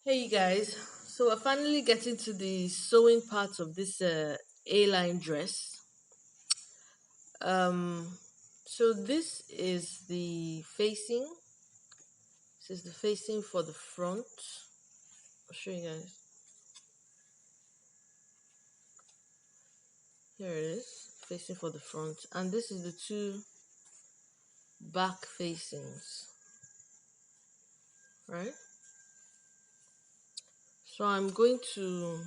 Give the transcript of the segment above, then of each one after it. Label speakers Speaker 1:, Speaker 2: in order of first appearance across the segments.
Speaker 1: Hey you guys, so we're finally getting to the sewing part of this A-line dress. Um, so this is the facing. This is the facing for the front. I'll show you guys. Here it is, facing for the front, and this is the two back facings, right? So I'm going to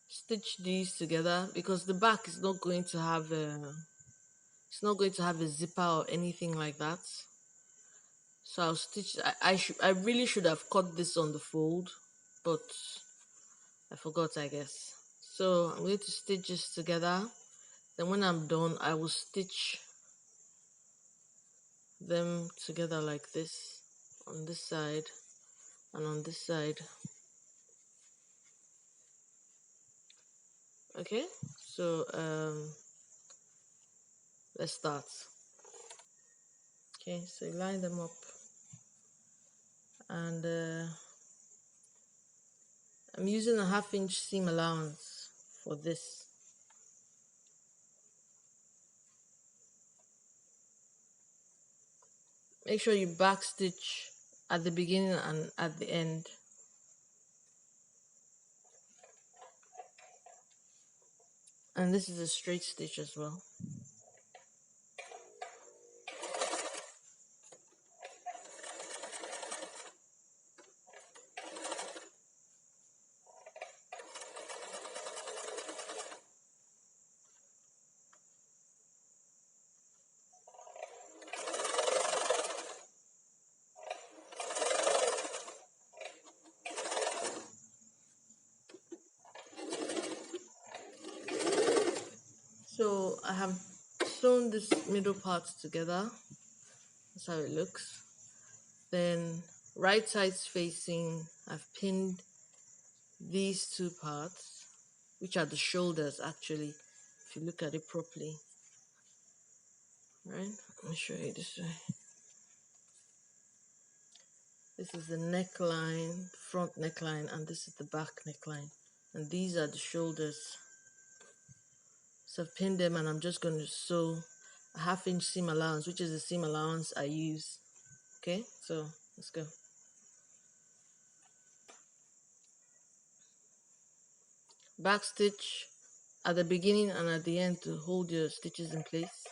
Speaker 1: stitch these together because the back is not going to have a zipper or anything like that. So I'll stitch. I really should have cut this on the fold, but I forgot, I guess. So I'm going to stitch this together. Then when I'm done, I will stitch them together like this on this side and on this side. Okay, so let's start. Okay, so you line them up, and I'm using a 1/2 inch seam allowance for this. Make sure you back stitch at the beginning and at the end. And this is a straight stitch as well. So I have sewn this middle part together. That's how it looks. Then right sides facing, I've pinned these two parts, which are the shoulders actually, if you look at it properly. Right? Let me show you this way. This is the neckline, front neckline, and this is the back neckline. And these are the shoulders. So I've pinned them, and I'm just going to sew a 1/2 inch seam allowance, which is the seam allowance I use. Okay, so let's go. Back stitch at the beginning and at the end to hold your stitches in place.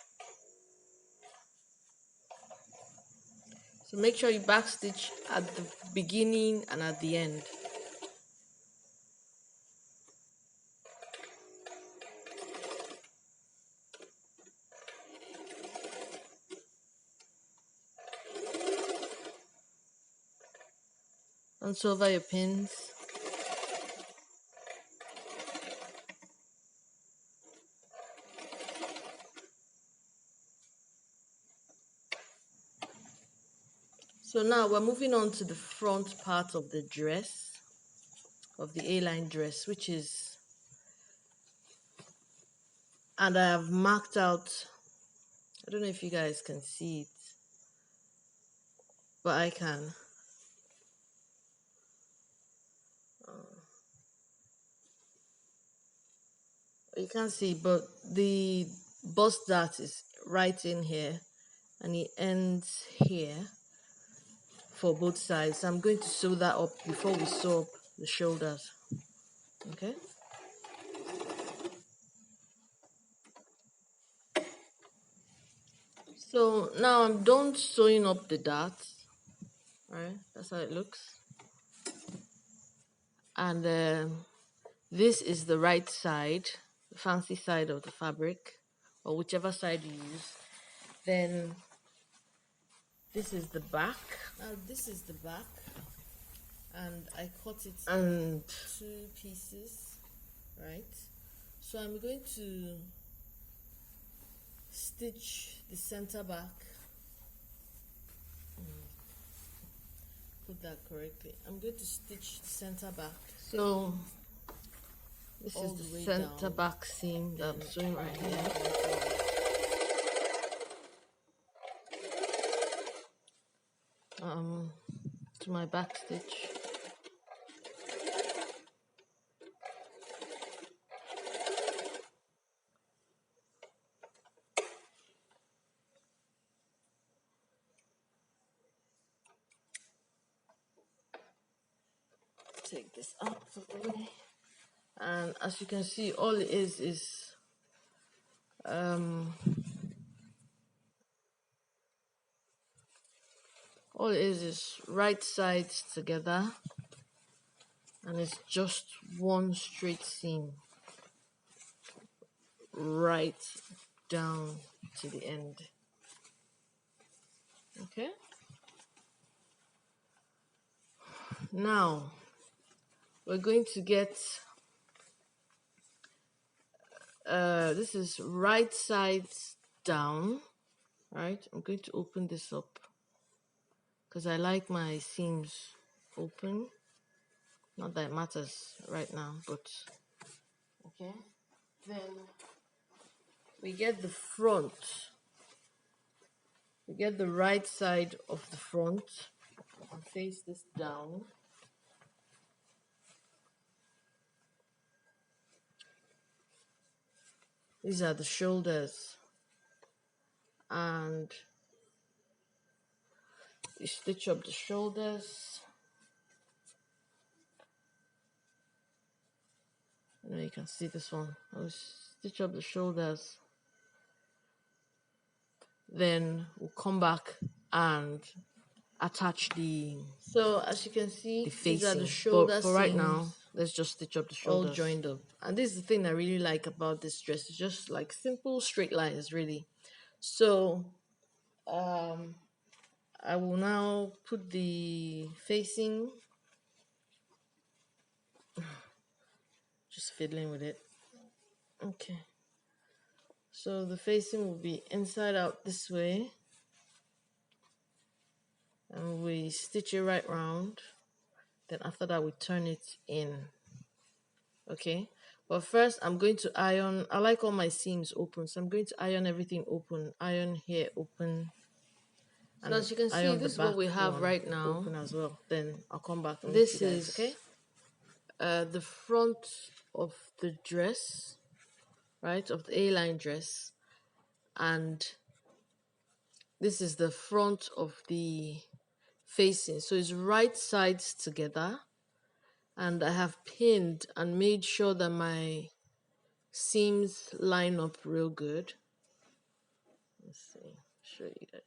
Speaker 1: So make sure you back stitch at the beginning and at the end. Don't sew over your pins. So now we're moving on to the front part of the dress, of the A-line dress, which is, and I have marked out, I don't know if you guys can see it, but I can. You can't see, but the bust dart is right in here, and it ends here for both sides. So I'm going to sew that up before we sew up the shoulders. Okay. So now I'm done sewing up the darts. Alright, that's how it looks. And this is the right side, the fancy side of the fabric, or whichever side you use. Then this is the back. Now this is the back, and I cut it in two pieces, right? So I'm going to stitch the center back. Put that correctly. I'm going to stitch the center back. So this is the center back seam that I'm sewing right here. To my back stitch. take this out of the way. And as you can see, all it is right sides together, and it's just one straight seam right down to the end. Okay, now we're going to get this is right sides down. Right, I'm going to open this up because I like my seams open. Not that it matters right now, but okay. Then we get the front. We get the right side of the front and face this down. These are the shoulders, and you stitch up the shoulders. You can see this one. I'll stitch up the shoulders. Then we'll come back and attach the. So as you can see, these are the shoulder seams. For right now, let's just stitch up the shoulders. All joined up. And this is the thing I really like about this dress. It's just like simple straight lines, really. So I will now put the facing. Just fiddling with it. Okay. So the facing will be inside out this way. And we stitch it right round. Then after that, we turn it in. Okay. But first, I'm going to iron. I like all my seams open, so I'm going to iron everything open. Iron here open. And so as you can see, this is what we have right now. Open as well. Then I'll come back and this is okay. The front of the dress, right, of the A-line dress, and this is the front of the facing. So it's right sides together, and I have pinned and made sure that my seams line up real good. Let's see, show you guys.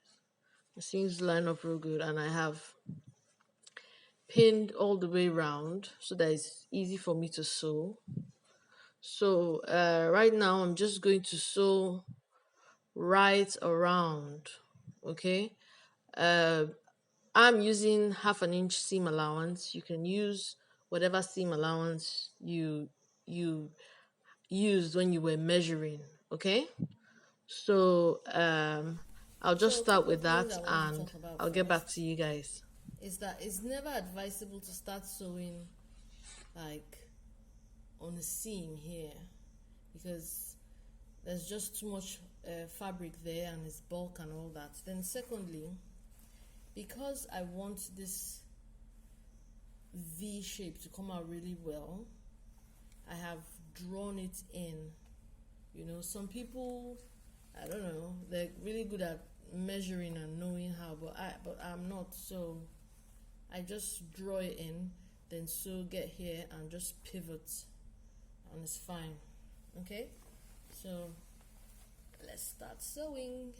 Speaker 1: The seams line up real good, and I have pinned all the way around so that it's easy for me to sew. So right now I'm just going to sew right around. Okay, I'm using 1/2 inch seam allowance. You can use whatever seam allowance you used when you were measuring. Okay, so I'll just start with that and I'll get back to you guys. Is that it's never advisable to start sewing like on the seam here because there's just too much fabric there and it's bulk and all that. Then secondly, because I want this V shape to come out really well, I have drawn it in. You know, some people, I don't know, they're really good at measuring and knowing how, but I'm not. So I just draw it in, then sew, get here and just pivot, and it's fine. Okay, so let's start sewing.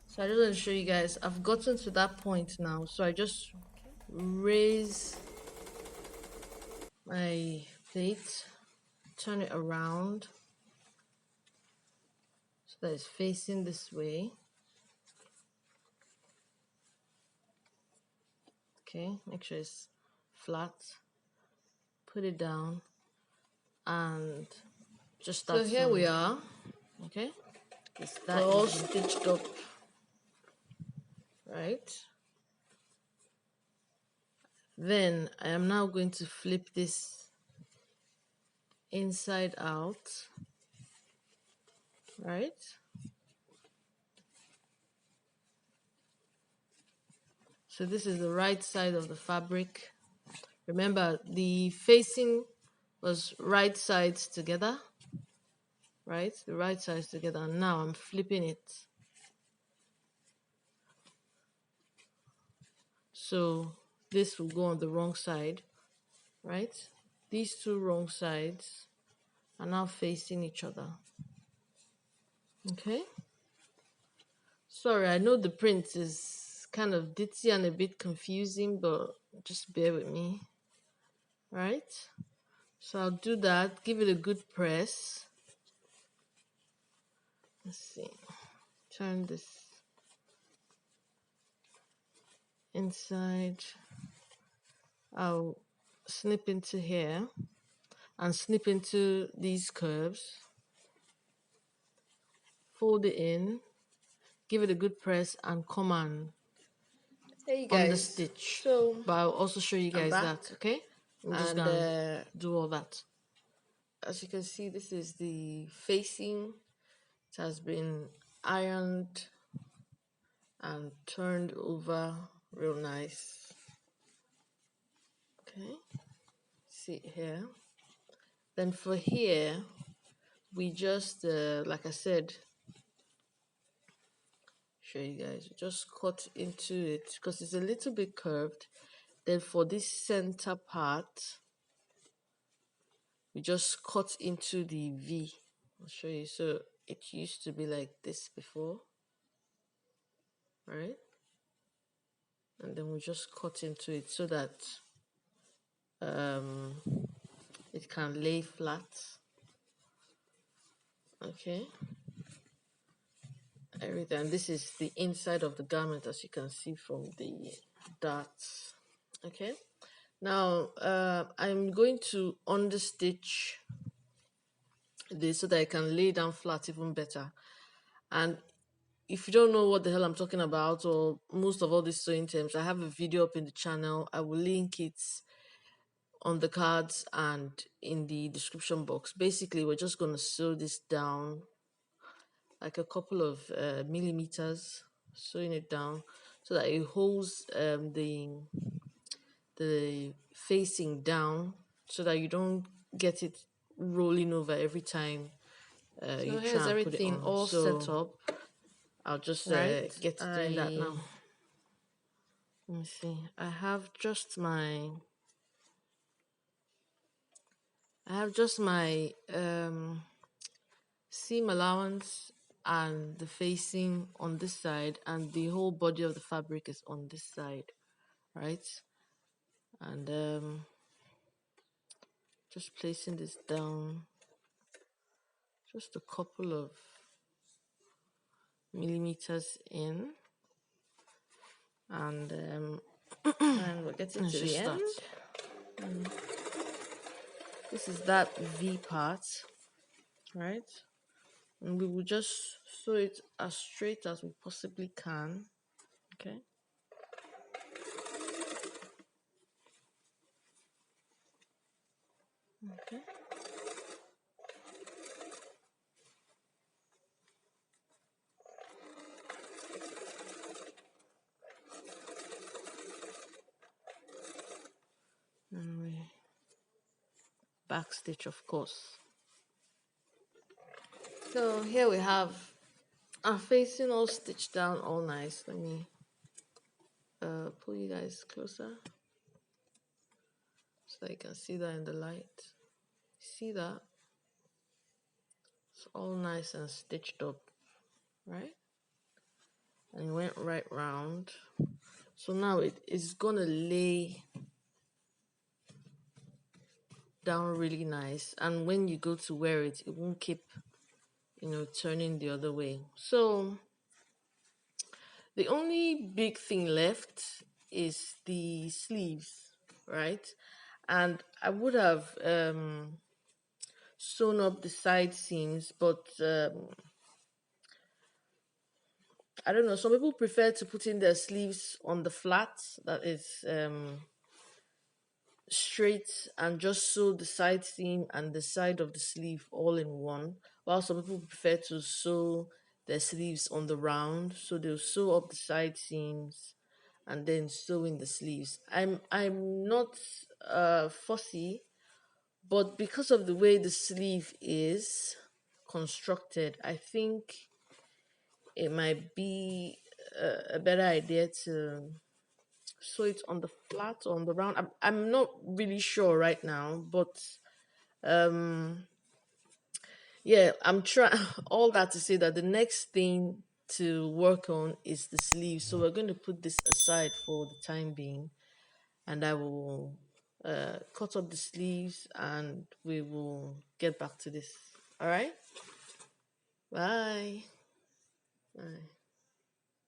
Speaker 1: So I just want to show you guys, I've gotten to that point now, so I just raise my plate, turn it around so that it's facing this way. Okay, make sure it's flat, put it down, and just start sewing. So here we are. Okay, we're all stitched up, right? Then I am now going to flip this inside out, right? So this is the right side of the fabric. Remember, the facing was right sides together, right? The right sides together. And now I'm flipping it. So this will go on the wrong side, right? These two wrong sides are now facing each other. Okay? Sorry, I know the print is kind of ditzy and a bit confusing, but just bear with me. Right? So I'll do that, give it a good press. Let's see. Turn this inside. I'll snip into here and snip into these curves. Fold it in, give it a good press, and come and
Speaker 2: Hey guys,
Speaker 1: understitch.
Speaker 2: so
Speaker 1: But I'll also show you
Speaker 2: I'm
Speaker 1: guys
Speaker 2: back,
Speaker 1: that, okay? I'm just
Speaker 2: and
Speaker 1: gonna do all that.
Speaker 2: as you can see, this is the facing. It has been ironed and turned over real nice. Okay, see it here. Then for here, we just, like I said, show you guys, just cut into it because it's a little bit curved. Then for this center part, we just cut into the V. I'll show you. So it used to be like this before, right? And then we just cut into it so that um, it can lay flat. Okay, everything. This is the inside of the garment, as you can see from the darts. Okay, now I'm going to understitch this so that I can lay down flat even better. And if you don't know what the hell I'm talking about, or most of all these sewing terms, I have a video up in the channel. I will link it on the cards and in the description box. Basically, we're just going to sew this down like a couple of millimeters, sewing it down so that it holds the facing down so that you don't get it rolling over every time you
Speaker 1: Here's
Speaker 2: try and put it
Speaker 1: everything
Speaker 2: on.
Speaker 1: all set
Speaker 2: So
Speaker 1: up,
Speaker 2: I'll just
Speaker 1: right?
Speaker 2: get to doing that now.
Speaker 1: Let me see. I have just my seam allowance and the facing on this side, and the whole body of the fabric is on this side, right? And just placing this down just a couple of millimeters in, and
Speaker 2: And we're getting
Speaker 1: let's
Speaker 2: to
Speaker 1: just
Speaker 2: the
Speaker 1: start.
Speaker 2: end.
Speaker 1: This is that V part, right? And we will just sew it as straight as we possibly can. Okay. Okay. And we back stitch, of course. So here we have our facing all stitched down, all nice. Let me pull you guys closer so you can see that in the light. See that? It's all nice and stitched up, right? And it went right round. So now it is gonna lay down really nice, and when you go to wear it, it won't keep, turning the other way. So the only big thing left is the sleeves, right? And I would have sewn up the side seams, but I don't know, some people prefer to put in their sleeves on the flat that is straight, and just sew the side seam and the side of the sleeve all in one, while some people prefer to sew their sleeves on the round, so they'll sew up the side seams and then sew in the sleeves. I'm not fussy, but because of the way the sleeve is constructed, I think it might be a better idea to
Speaker 2: sew it on the flat or on the round. I'm not really sure right now, but um yeah, I'm trying all that to say that the next thing to work on is the sleeves. So we're going to put this aside for the time being, and I will cut up the sleeves and we will get back to this. All right? Bye. Bye.